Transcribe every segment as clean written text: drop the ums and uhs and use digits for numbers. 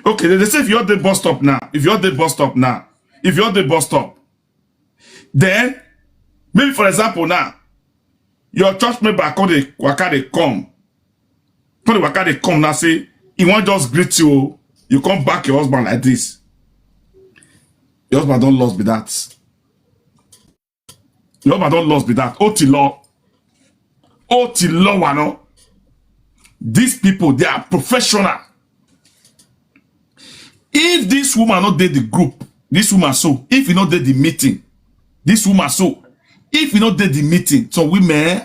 Okay, they say if you're the bus stop now, then maybe for example now, your church member call the waka they come. Call the waka they come now say, he won't just greet you, you come back your husband like this. Your husband don't lost be that. Your husband don't lost be that. Oti law, wano. These people, they are professional. If this woman not did the group, this woman so, if you not did the meeting, this woman so, if you not did the meeting, so women,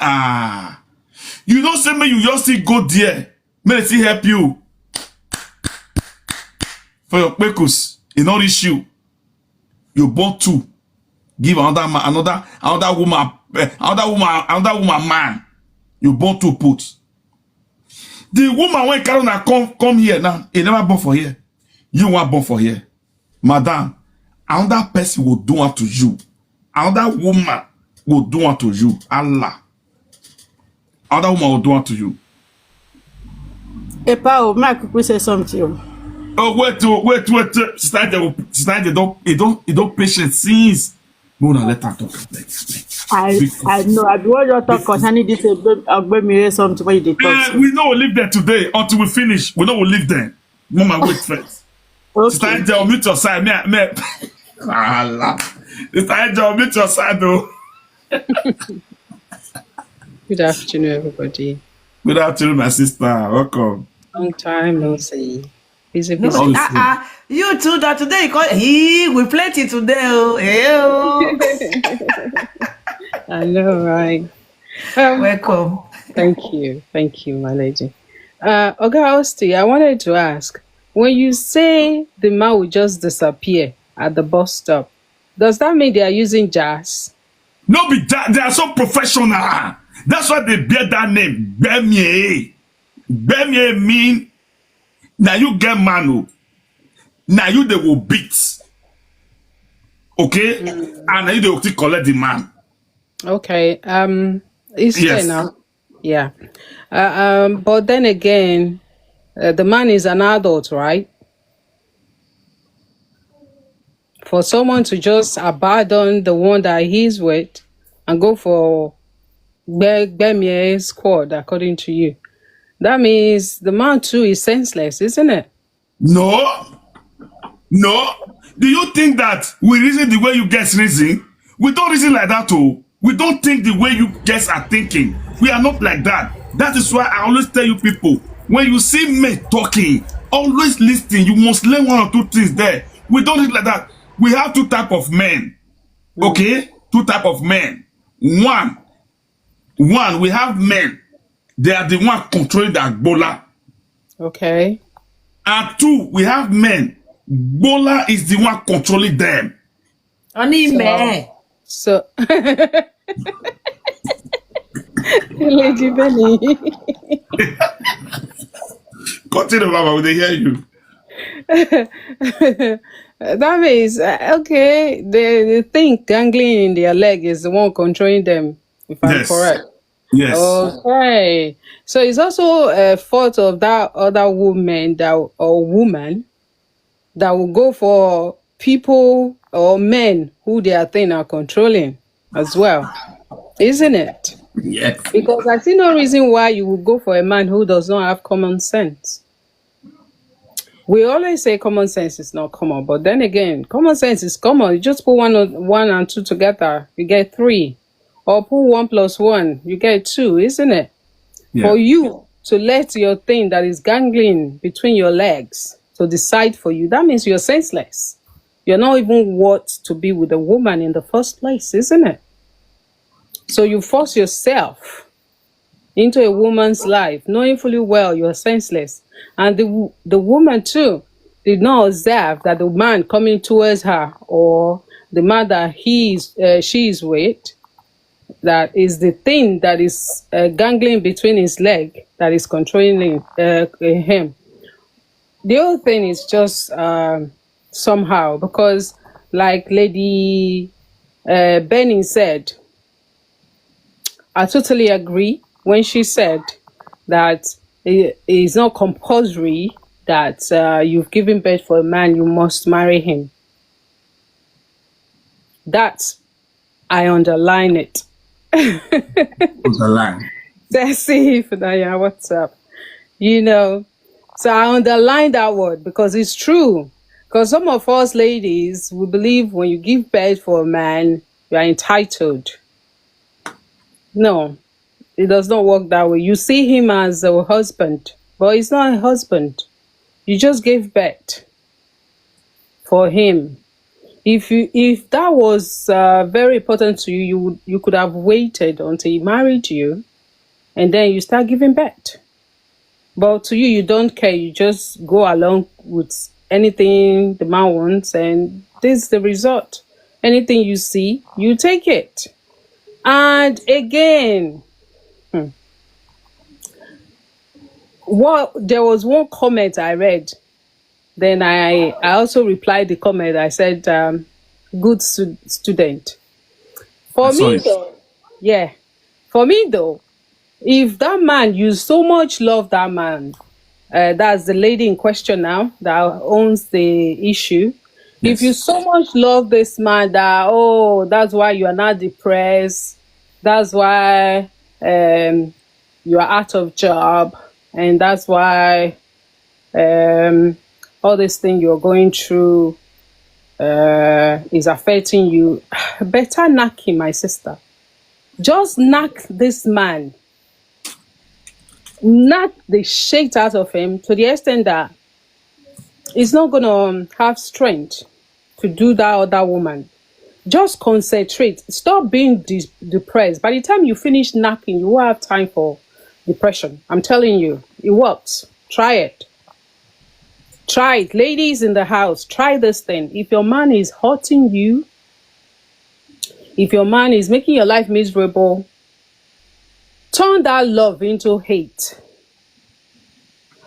you don't say me, you just see go there, may they see help you for your purpose, in not issue. You bought two, give another man, another woman man. You bought two put. The woman when Carolina come here now, he never born for here. You want born for here, madam. Another person will do unto you. Another woman will do unto you. Allah. Another woman will do unto you. Epa, Mike, we say something. Oh, wait. Sister, don't patient since. No, let her talk. I know. I be what you talk concerning this. Me something when you talk. We know we'll live there today until we finish. We know we'll live there. Mama, wait first. Okay. Sister Angel, mute your side. Me. Allah. Sister Angel, mute your side though. Good afternoon, everybody. Good afternoon, my sister. Welcome. Long time no see. Busy. You too. That today we plenty today. I know, right? Welcome. Thank you, my lady. Oga Osti, I wanted to ask, when you say the man will just disappear at the bus stop, does that mean they are using jazz? No, be that they are so professional. That's why they bear that name. Bemie. Bemie mean now you get manu. Now you they will beat. Okay? And now you they will collect the man. Okay. It's Yes. fair now. Yeah. But then again, the man is an adult, right? For someone to just abandon the one that he's with and go for Bemie squad, according to you, that means the man too is senseless, isn't it? No. Do you think that we reason the way you guys reason? We don't reason like that, oh. We don't think the way you guys are thinking. We are not like that. That is why I always tell you people, when you see me talking, always listen. You must learn one or two things there. We don't reason like that. We have two type of men. Okay? Two type of men. One, we have men. They are the one controlling the Agbola. Okay. And two, we have men. Bola is the one controlling them. Only man. So, Lady Benny. Continue, Mama, they hear you. That means, okay, they think gangling in their leg is the one controlling them, if I'm correct. Yes. Okay. So it's also a fault of that other woman that will go for people or men who they are think are controlling as well, isn't it? Yes. Because I see no reason why you would go for a man who does not have common sense. We always say common sense is not common, but then again, common sense is common. You just put one and two together, you get 3. Or put 1 + 1, you get 2, isn't it? Yeah. For you to let your thing that is gangling between your legs to decide for you, that means you're senseless. You're not even worth to be with a woman in the first place, isn't it? So you force yourself into a woman's life, knowing fully well you're senseless. And the woman too did not observe that the man coming towards her or the man that she is with, that is the thing that is gangling between his leg that is controlling him. The other thing is just somehow, because like Lady Benny said, I totally agree when she said that it is not compulsory that you've given birth for a man, you must marry him. That, I underline it. Underline. Tessie, Fidaya, what's up? You know, so I underline that word because it's true. Because some of us ladies, we believe when you give birth for a man, you are entitled. No, it does not work that way. You see him as a husband, but he's not a husband. You just gave birth for him. If that was very important to you, you could have waited until he married you, and then you start giving birth. But to you, you don't care. You just go along with anything the man wants, and this is the result. Anything you see, you take it. And again, there was one comment I read. Then I also replied the comment. I said, good student. For me, though, yeah. For me, though, if that man, you so much love that man, that's the lady in question now that owns the issue. Yes. If you so much love this man that, that's why you are not depressed, that's why you are out of job, and that's why all this thing you're going through is affecting you, better knock him, my sister. Just knock this man. Knock the shit out of him to the extent that he's not going to have strength to do that other woman. Just concentrate. Stop being depressed. By the time you finish knocking, you won't have time for depression. I'm telling you, it works. Try it. Try it. Ladies in the house, try this thing. If your man is hurting you, if your man is making your life miserable, turn that love into hate.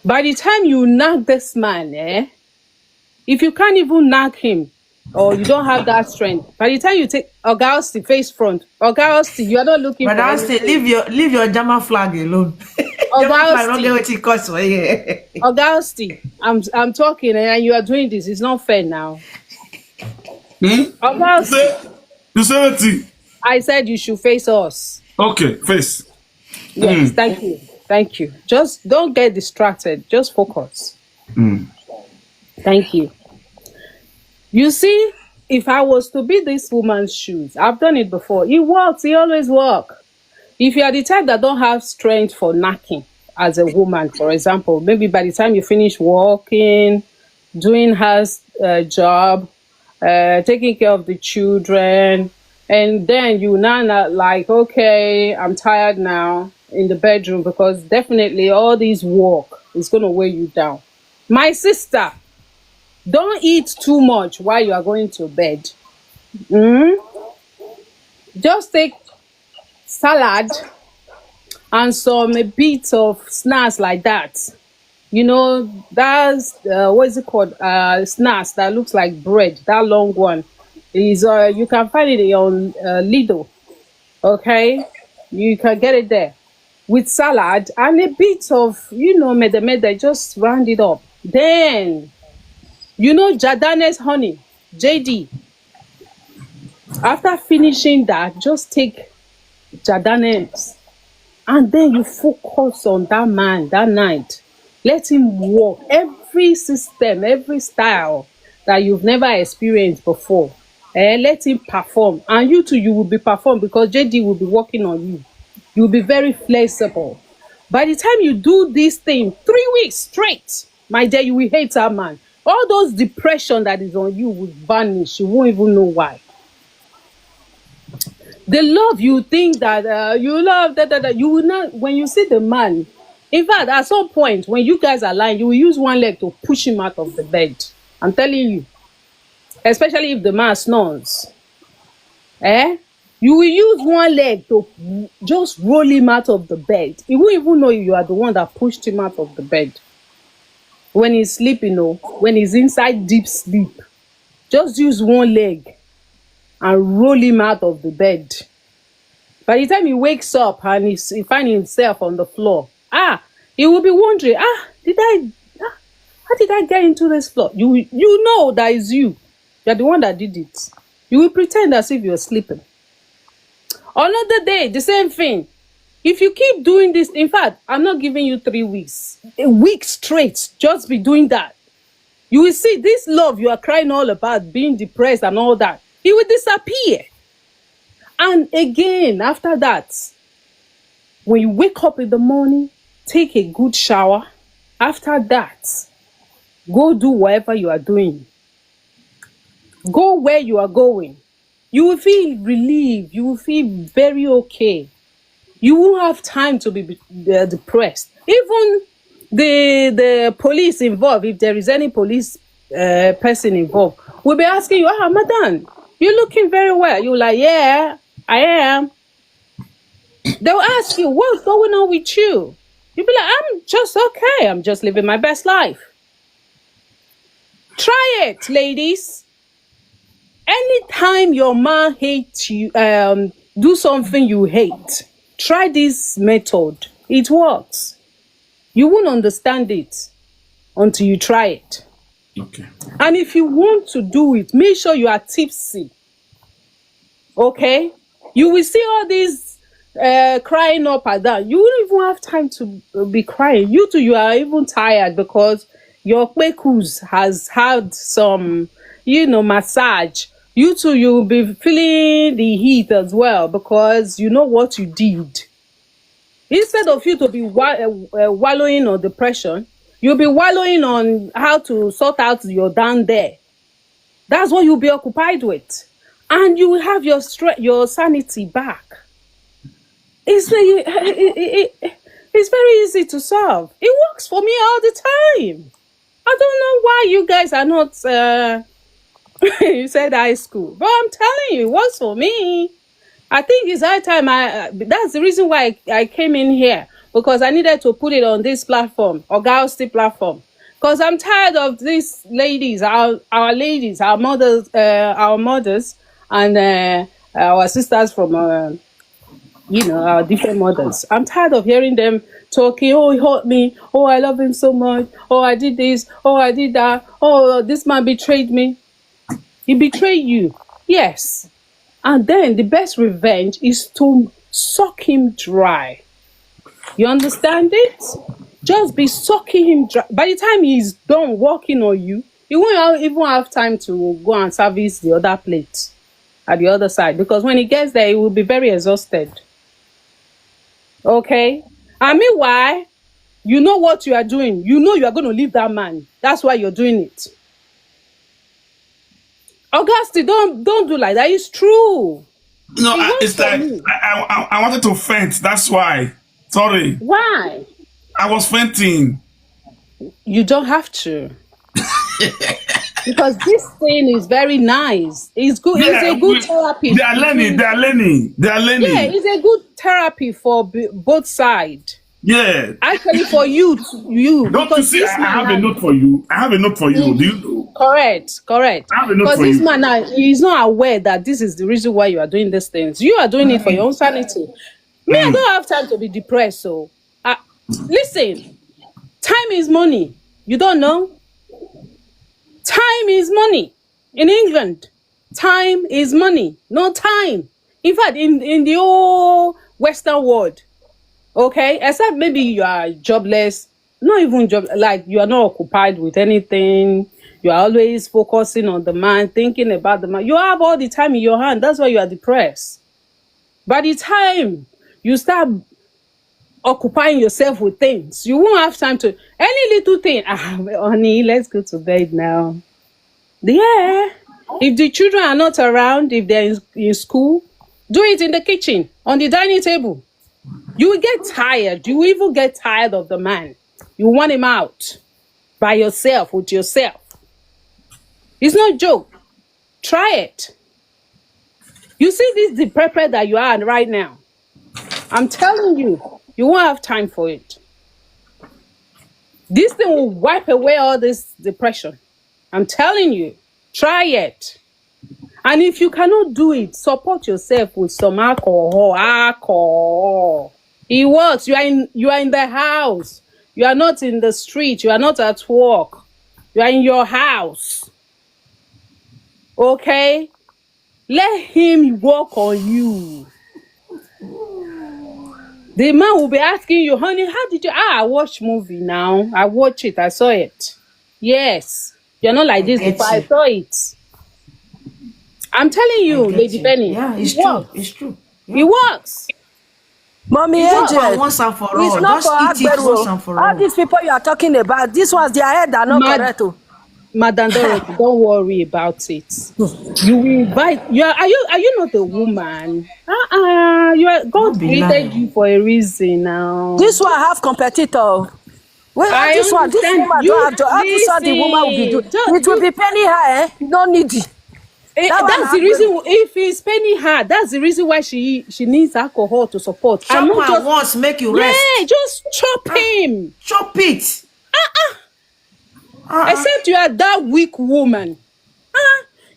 By the time you knock this man, if you can't even knock him, or you don't have that strength, by the time you take Augusti face front, Augusti, you are not looking but for Augusti, leave your German flag alone. Augusti, I'm talking and you are doing this. It's not fair now. Augusti, you say what? I said you should face us. Okay, face. Yes, thank you. Thank you. Just don't get distracted. Just focus. Thank you. You see, if I was to be this woman's shoes, I've done it before. It works. It always works. If you are the type that don't have strength for knocking as a woman, for example, maybe by the time you finish working, doing house job, taking care of the children, and then you now not like, okay, I'm tired now in the bedroom, because definitely all this work is going to weigh you down. My sister, don't eat too much while you are going to bed. Just take salad and some a bit of snacks like that. You know, that's what is it called? Snacks that looks like bread. That long one is you can find it on Lidl. Okay, you can get it there with salad and a bit of, mede. Just round it up. Then, Jadane's honey, JD. After finishing that, just take Jadane's, and then you focus on that man that night. Let him work every system, every style that you've never experienced before. Let him perform, and you too, you will be performed, because JD will be working on you. You'll be very flexible. By the time you do this thing 3 weeks straight, my dear, you will hate that man. All those depression that is on you will vanish. You won't even know why. The love you think that you love, you will not, when you see the man, in fact, at some point, when you guys are lying, you will use one leg to push him out of the bed. I'm telling you. Especially if the man snores. You will use one leg to just roll him out of the bed. He won't even know you are the one that pushed him out of the bed. When he's sleeping, when he's inside deep sleep, just use one leg and roll him out of the bed. By the time he wakes up and he finds himself on the floor, he will be wondering, How did I get into this floor? You know that is you. You're the one that did it. You will pretend as if you're sleeping. Another day, the same thing. If you keep doing this, in fact, I'm not giving you 3 weeks. A week straight, just be doing that. You will see this love you are crying all about, being depressed and all that, it will disappear. And again, after that, when you wake up in the morning, take a good shower. After that, go do whatever you are doing. Go where you are going. You will feel relieved. You will feel very okay. You won't have time to be depressed. Even the police involved, if there is any police person involved, will be asking you, madam, you're looking very well. You're like, yeah, I am. They'll ask you, what's going on with you? You'll be like, I'm just okay. I'm just living my best life. Try it, ladies. Anytime your man hates you, do something you hate, try this method. It works. You won't understand it until you try it. Okay. And if you want to do it, make sure you are tipsy. Okay? You will see all these crying up and down. You won't even have time to be crying. You too, you are even tired because your kwekus has had some, massage. You too, you will be feeling the heat as well because you know what you did. Instead of you to be wallowing on depression, you'll be wallowing on how to sort out your down there. That's what you'll be occupied with. And you will have your sanity back. It's very easy to solve. It works for me all the time. I don't know why you guys are not... you said high school, but I'm telling you, it works for me. I think it's high time. That's the reason why I came in here, because I needed to put it on this platform, Augusti platform, because I'm tired of these ladies, our ladies, our mothers, and our sisters from our different mothers. I'm tired of hearing them talking, oh, he hurt me, oh, I love him so much, oh, I did this, oh, I did that, oh, this man betrayed me. He betrayed you, yes. And then the best revenge is to suck him dry. You understand it? Just be sucking him dry. By the time he's done working on you, you won't even have time to go and service the other plate at the other side. Because when he gets there, he will be very exhausted. Okay? And meanwhile, you know what you are doing. You know you are going to leave that man. That's why you're doing it. Augusti, don't do like that. It's true. No, it's like I wanted to faint. That's why. Sorry. Why? I was fainting. You don't have to. Because this thing is very nice. It's good. Yeah, it's a good therapy. They are learning. Yeah, it's a good therapy for both sides. Yeah. Actually, for you. Don't you see? I have a note for you. I have a note for you. Do you know? Correct. I have a note Because for this you. man now, he's not aware that this is the reason why you are doing these things. You are doing it for your own sanity. Me, I don't have time to be depressed. So, listen, time is money. You don't know? Time is money. In England, time is money. No time. In fact, in the whole Western world, okay, except maybe you are jobless, not even like you are not occupied with anything. You are always focusing on the man, thinking about the man. You have all the time in your hand. That's why you are depressed. By the time you start occupying yourself with things, you won't have time to any little thing. Honey, let's go to bed now. Yeah. If the children are not around, if they're in school, do it in the kitchen, on the dining table. You will get tired. You will even get tired of the man. You want him out by yourself, with yourself. It's not a joke. Try it. You see this the prepper that you are right now. I'm telling you, you won't have time for it. This thing will wipe away all this depression. I'm telling you, try it. And if you cannot do it, support yourself with some alcohol. It works. You are in the house. You are not in the street. You are not at work. You are in your house. Okay? Let him work on you. The man will be asking you, honey, how did you... I watch movie now. I watch it. I saw it. Yes. You're not like this before. I saw it. I'm telling you, Lady Benny. Yeah, it's true. It's true. It works. Mommy It's Angel, once and for all. it's not Just for eat it once Agbero. and for All all. these people you are talking about, this ones, their head are not correct. Madam Dorothy, don't worry about it. You will invite. Are you not a woman? God created you for a reason now. This one have competitor. Well, this woman don't have to. How this one the woman will be doing? It will be penny her, eh? No needy. That's the reason. If it's penny her, that's the reason why she needs alcohol to support. Chop him just once, make you rest. Yeah, just chop him. Chop it. Except you are that weak woman.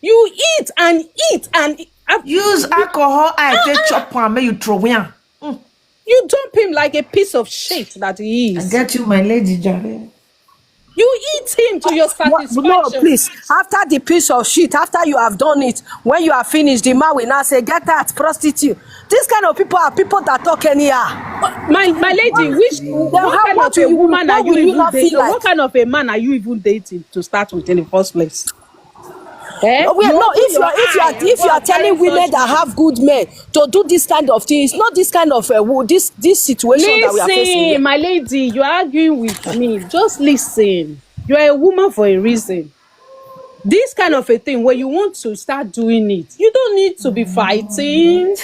You eat and eat and use alcohol. I take chop and make you throw him. You dump him like a piece of shit that he is. I get you, my lady, Jare. You eat him to your satisfaction. No, please. After the piece of shit, after you have done it, when you are finished, the man will now say, "Get that prostitute." This kind of people are people that talk anyhow. My lady, what kind of a woman are you even dating? What kind of a man are you even dating to start with in the first place? If you are telling women that have good men to do this kind of thing, it's not this kind of this situation that we are facing. Listen, my lady, you are arguing with me. Just listen. You are a woman for a reason. This kind of a thing, when you want to start doing it, you don't need to be fighting.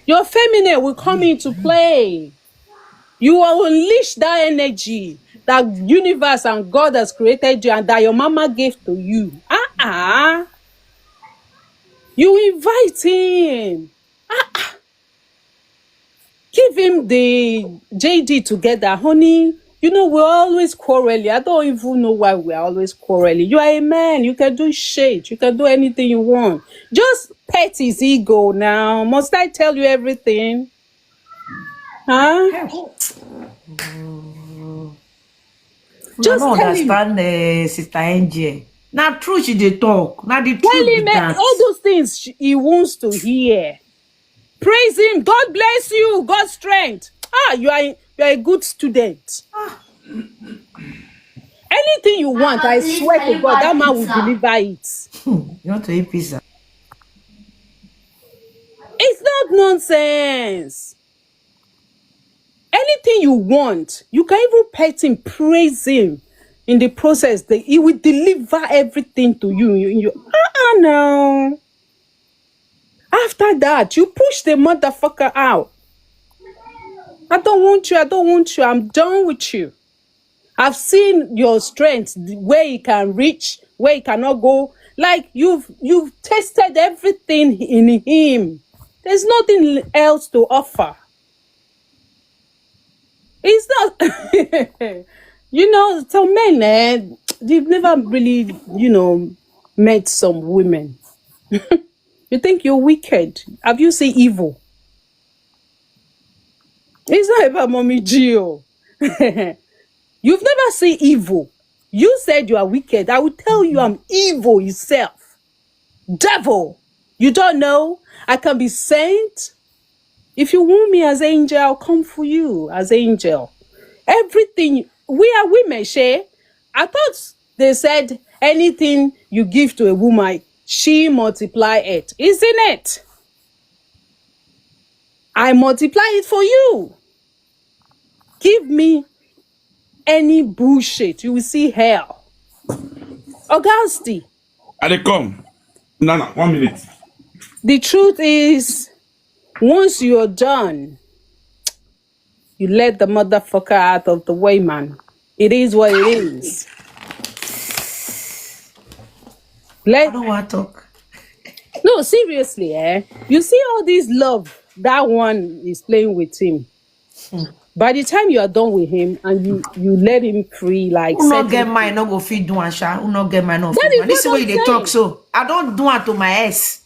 Your feminine will come into play. You will unleash that energy that universe and God has created you and that your mama gave to you. You invite him. Give him the JD together, honey. You know, we're always quarreling. I don't even know why we're always quarreling. You are a man. You can do shit. You can do anything you want. Just pet his ego now. Must I tell you everything? Huh? Just don't understand, Sister Angel. Now, true, she dey talk. Now, the truth Tell him that. all those things he wants to hear. Praise him. God bless you. God's strength. You are a good student. Anything you want, I swear to God, that man will deliver it. You want to eat pizza? It's not nonsense. Anything you want, you can even pet him, praise him. In the process, he will deliver everything to you. No. After that, you push the motherfucker out. I don't want you. I'm done with you. I've seen your strength, where you can reach, where you cannot go. Like you've tested everything in him. There's nothing else to offer. It's not, some men, they've never really, met some women. You think you're wicked. Have you seen evil? It's not about Mommy Gio. You've never seen evil. You said you are wicked. I will tell you I'm evil yourself. Devil. You don't know? I can be saint. If you want me as angel, I'll come for you as angel. Everything. We are women, Shay. I thought they said anything you give to a woman, she multiply it. Isn't it? I multiply it for you. Give me any bullshit. You will see hell. Augusti. I dey come. Nana, 1 minute. The truth is, once you're done, you let the motherfucker out of the way, man. It is what it is. I don't want to talk. No, seriously, you see all this love that one is playing with him. By the time you are done with him and you let him free, like who not get mine, no go feed do and sha. Who not get mine, no feed. This is what they talk. So I don't do it to my ass.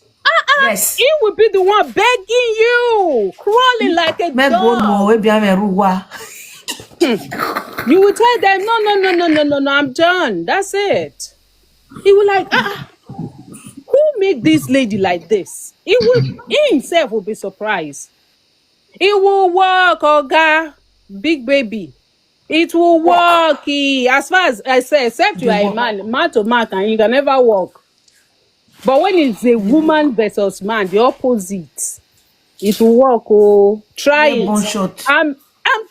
Yes, he will be the one begging you, crawling like a dog. You will tell them, no, I'm done. That's it. He will like, who make this lady like this? He himself will be surprised. It will work, Oga, big baby. It will work. As far as I say, except you are a man to man, and you can never work. But when it's a woman versus man, the opposite, it will work. Oh, try it. I'm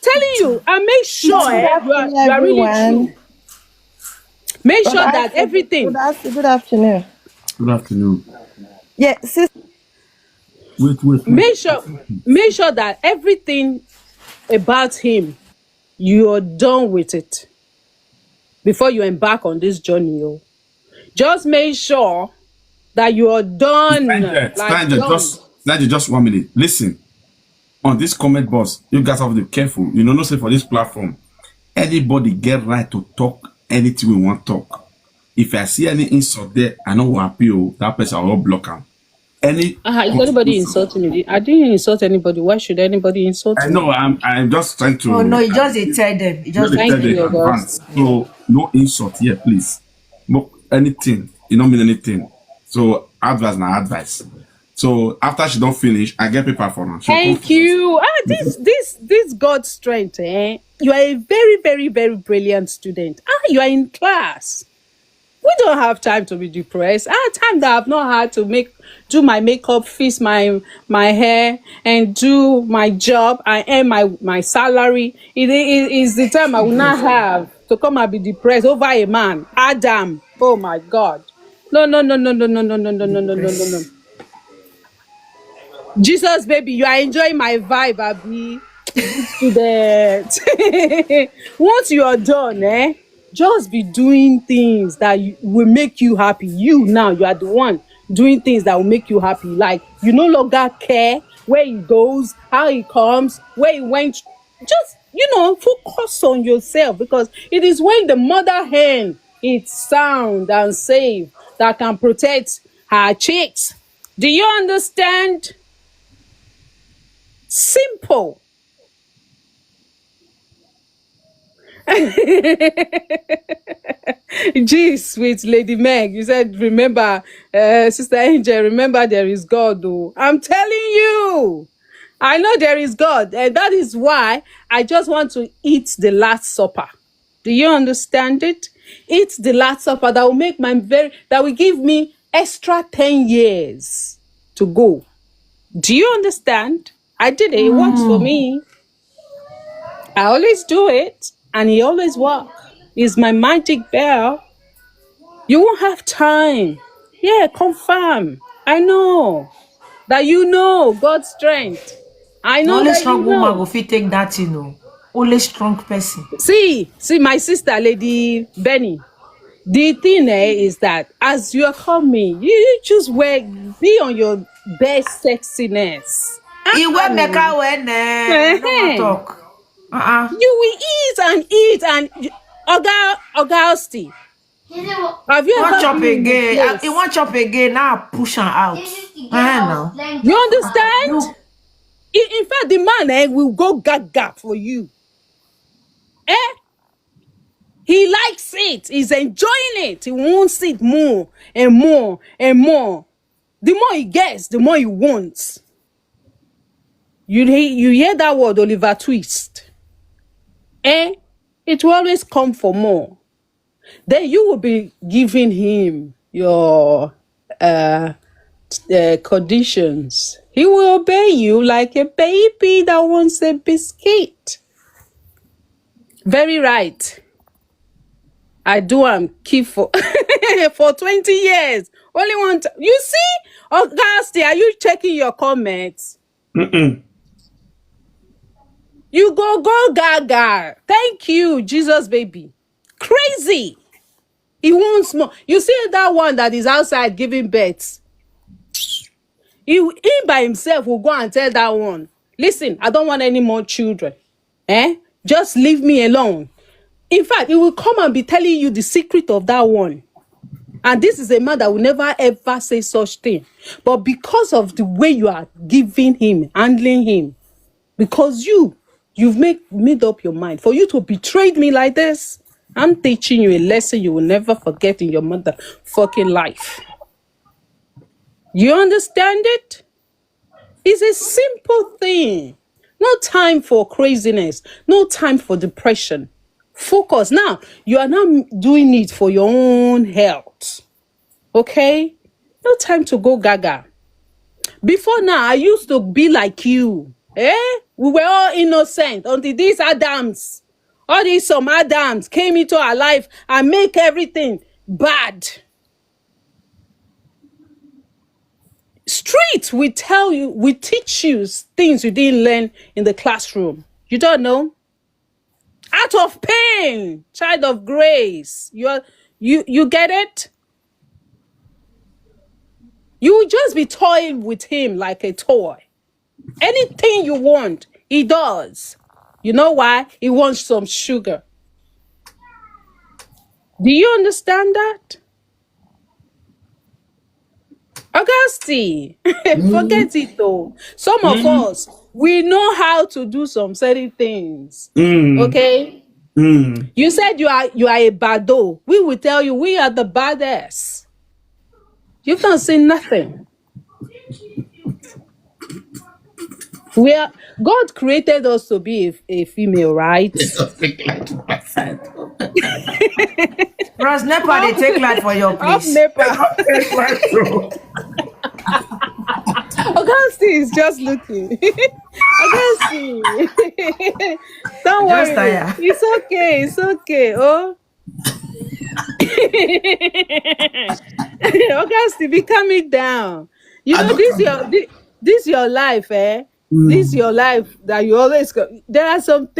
telling you, and make sure you are really true. Make sure that everything. Good afternoon. Good afternoon. Yeah, sis. Wait. Make sure that everything about him, you're done with it before you embark on this journey. Oh. Just make sure that you're done. Just 1 minute. Listen, on this comment box, you guys have to be careful. You know, not say for this platform, anybody get right to talk anything we want to talk. If I see any insult there, I know what happy. That person I will block him. Is anybody insulting me? I didn't insult anybody. Why should anybody insult me? I know. I'm just trying to. Oh no, you just tell them. You just thank you, advance. So no insult here, please. No anything. You don't mean anything. So advice na advice. So after she don't finish, I get paper for her. Thank you. This God's strength. You are a very, very, very brilliant student. You are in class. We don't have time to be depressed. I have time that I've not had to do my makeup, fix my hair, and do my job. I earn my salary. It is the time I will not have to come and be depressed over a man. Adam. Oh my God. No. Jesus, baby, you are enjoying my vibe, Abby. Student. Once you are done, just be doing things that will make you happy. You are the one doing things that will make you happy. Like, you no longer care where he goes, how he comes, where he went. Just, focus on yourself, because it is when the mother hen is sound and safe that can protect her chicks. Do you understand? Simple. Gee, sweet Lady Meg, you said, remember, Sister Angel, remember there is God, though. I'm telling you, I know there is God, and that is why I just want to eat the Last Supper. Do you understand it? Eat the Last Supper that will make that will give me extra 10 years to go. Do you understand? I did it. It works for me. I always do it, and it always works. It's my magic bell. You won't have time. Yeah, confirm. I know that God's strength. I know only that strong woman go fit take that, Only strong person. See, my sister, Lady Benny. The thing is that as you are coming, you just be on your best sexiness. You wear makeup when no talk. You will eat and Augusti. Have you want chop again? You want chop again? Now push her out. No. You understand? No. In fact, the man will go gaga for you. He likes it. He's enjoying it. He wants it more and more and more. The more he gets, the more he wants. You hear that word, Oliver Twist. It will always come for more. Then you will be giving him your conditions. He will obey you like a baby that wants a biscuit. Very right. I do keep for 20 years. Only one time. You see, Augusti, are you checking your comments? You go gaga. Thank you, Jesus baby. Crazy. He wants more. You see that one that is outside giving birth? He by himself will go and tell that one, listen, I don't want any more children. Just leave me alone. In fact, he will come and be telling you the secret of that one. And this is a man that will never ever say such thing. But because of the way you are giving him, handling him, because you You've made up your mind. For you to betray me like this, I'm teaching you a lesson you will never forget in your mother fucking life. You understand it? It's a simple thing. No time for craziness. No time for depression. Focus. Now, you are now doing it for your own health. Okay? No time to go gaga. Before now, I used to be like you. We were all innocent until these Adams, all these some Adams came into our life and make everything bad. Street, we teach you things you didn't learn in the classroom. You don't know? Out of pain, child of grace. You get it? You will just be toying with him like a toy. Anything you want, he does. You know why? He wants some sugar. Do you understand that? Augusti, forget it though. Some of us, we know how to do some certain things. Okay? You said you are a bado. We will tell you we are the baddest. You've not seen nothing. God created us to be a female, right? Bros, Nepa, they take light for your Up place. Nepa. Augusti is just looking. Augusti. Don't Just worry. tired. It's okay. Oh. Augusti, be calming down. You know, this your life, eh? This your life that you always go. There are some things